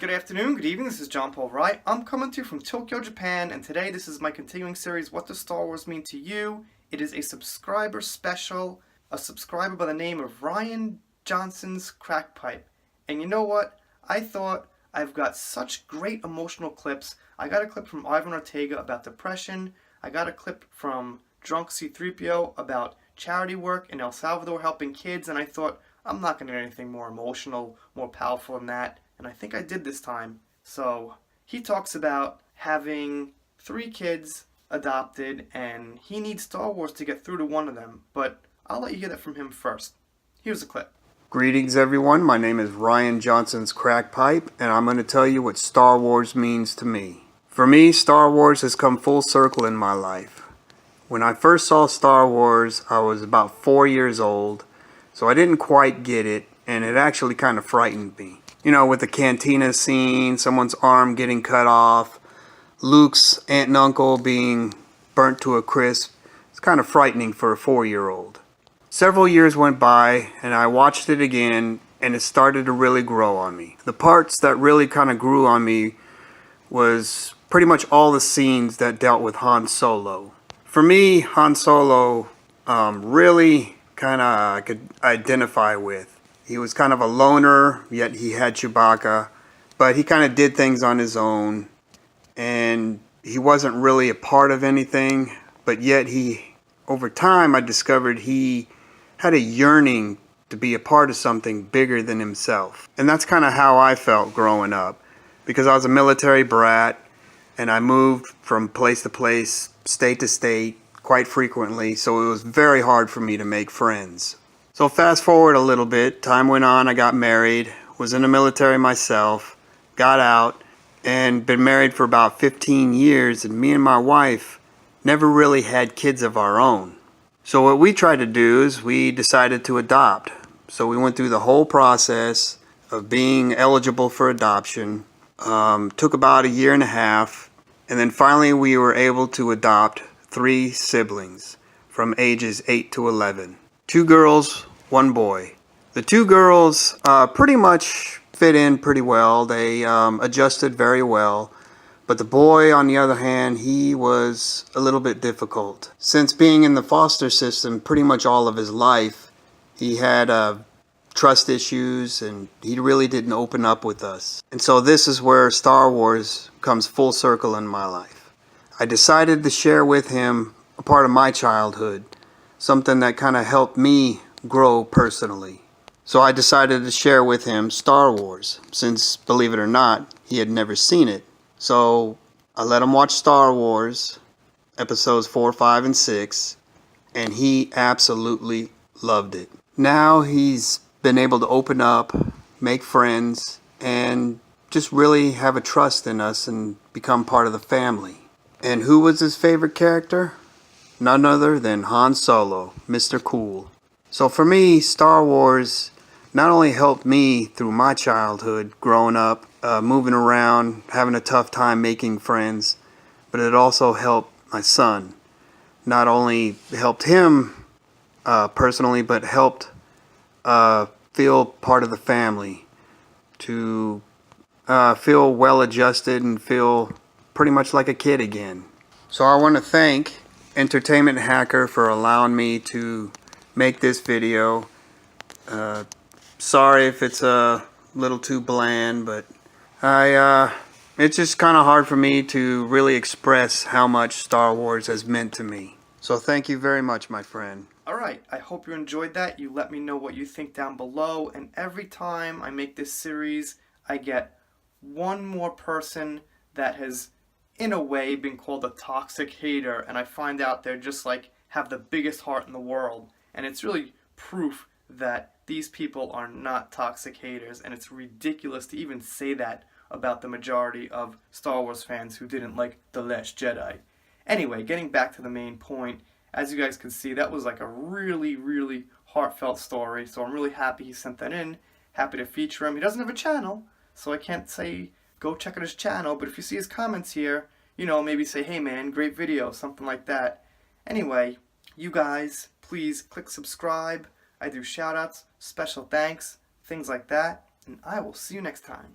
Good afternoon, good evening, this is John Paul Wright. I'm coming to you from Tokyo, Japan, and today this is my continuing series, What Does Star Wars Mean to You? It is a subscriber special, a subscriber by the name of Ryan Johnson's Crack Pipe. And you know what? I thought I've got such great emotional clips. I got a clip from Ivan Ortega about depression. I got a clip from Drunk C-3PO about charity work in El Salvador helping kids, and I thought, I'm not going to do anything more emotional, more powerful than that. And I think I did this time. So he talks about having 3 kids adopted, and he needs Star Wars to get through to one of them. But I'll let you hear that from him first. Here's a clip. Greetings everyone, my name is Ryan Johnson's Crack Pipe, and I'm going to tell you what Star Wars means to me. For me, Star Wars has come full circle in my life. When I first saw Star Wars, I was about 4 years old, so I didn't quite get it, and it actually kind of frightened me. You know, with the cantina scene, someone's arm getting cut off, Luke's aunt and uncle being burnt to a crisp. It's kind of frightening for a 4-year-old. Several years went by, and I watched it again, and it started to really grow on me. The parts that really kind of grew on me was pretty much all the scenes that dealt with Han Solo. For me, Han Solo really kind of I could identify with. He was kind of a loner, yet he had Chewbacca, but he kind of did things on his own, and he wasn't really a part of anything, but yet over time I discovered he had a yearning to be a part of something bigger than himself. And that's kind of how I felt growing up, because I was a military brat, and I moved from place to place, state to state, quite frequently, so it was very hard for me to make friends. So fast forward a little bit, time went on, I got married, was in the military myself, got out, and been married for about 15 years, and me and my wife never really had kids of our own. So what we tried to do is we decided to adopt. So we went through the whole process of being eligible for adoption, took about 1.5 years, and then finally we were able to adopt 3 siblings from ages 8 to 11. 2 girls, 1 boy. The 2 girls pretty much fit in pretty well. They adjusted very well. But the boy, on the other hand, he was a little bit difficult. Since being in the foster system pretty much all of his life, he had trust issues, and he really didn't open up with us. And so this is where Star Wars comes full circle in my life. I decided to share with him a part of my childhood, something that kind of helped me grow personally. So I decided to share with him Star Wars, since, believe it or not, he had never seen it. So I let him watch Star Wars, episodes 4, 5, and 6, and he absolutely loved it. Now he's been able to open up, make friends, and just really have a trust in us and become part of the family. And who was his favorite character? None other than Han Solo, Mr. Cool. So for me, Star Wars not only helped me through my childhood, growing up, moving around, having a tough time making friends, but it also helped my son. Not only helped him personally, but helped feel part of the family, to feel well adjusted and feel pretty much like a kid again. So I want to thank Entertainment Hacker for allowing me to make this video. Sorry if it's a little too bland, but it's just kind of hard for me to really express how much Star Wars has meant to me. So thank you very much, my friend. Alright, I hope you enjoyed that. You let me know what you think down below, and every time I make this series, I get one more person that has, in a way, been called a toxic hater, and I find out they're just like, have the biggest heart in the world. And it's really proof that these people are not toxic haters, and it's ridiculous to even say that about the majority of Star Wars fans who didn't like The Last Jedi. Anyway, getting back to the main point, as you guys can see, that was like a really, really heartfelt story, so I'm really happy he sent that in, happy to feature him. He doesn't have a channel, so I can't say go check out his channel, but if you see his comments here, you know, maybe say, hey man, great video, something like that. Anyway, you guys, please click subscribe. I do shoutouts, special thanks, things like that, and I will see you next time.